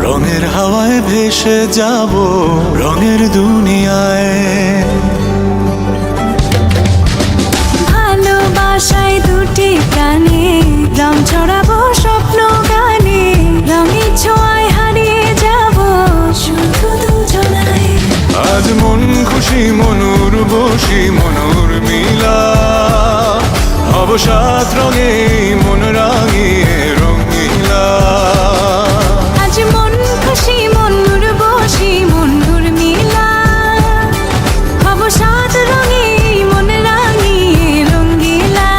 রঙের হাওয়ায় ভেসে যাব রঙের দুনিয়ায়। ভালোবাসায় দুটি প্রাণে রং ছড়াবো স্বপ্ন গানে, রঙের ছোঁয়ায় হারিয়ে যাব শুধু দুজনায়। আজ মন খুশি মনুর বসি মনুর মিলা, অবসাদ রঙে মন রাঙিয়ে রঙিলা। আজ মন খুশি মনুর বসি মনুর মিলা, অবসাদ রঙে মন রাঙিয়ে রঙিলা।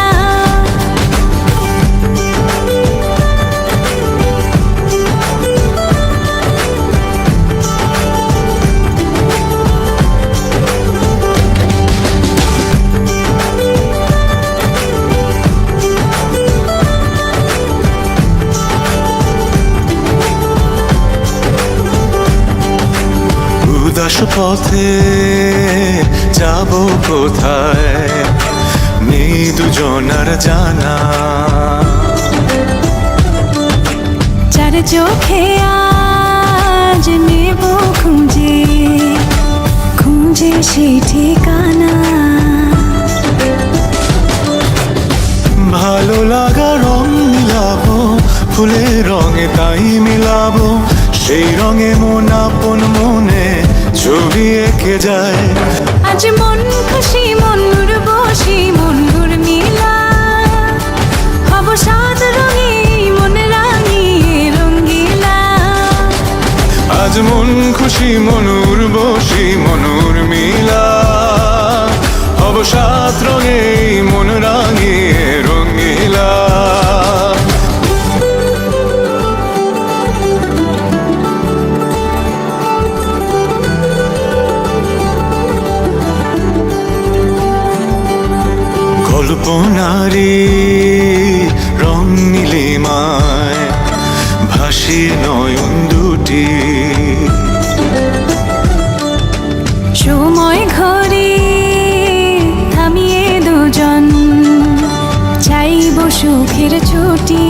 উদাস পথে যাব কোথায় নেই দুজনার জানা, চার চোখে আজ নেব খুঁজে খুঁজে সেই ঠিকানা। ভালো লাগা রং মিলাবো ফুলের রঙে তাই মিলাবো, সেই রঙে মন আপন মনে ছবি এঁকে যায়। আজ মন খুশি মনুর বসি মনুর মিলা, অবসাদ রঙে মন রাঙিয়ে রঙিলা। আজ মন খুশি মনুর বসি মনুর মিলা, অবসাদ রঙে মন রাঙিয়ে রঙিলা। কল্পনারি রং নীলিমায় ভাসি নয়ন দুটি, সময় ঘরে থামিয়ে দুজন চাইব সুখের ছুটি।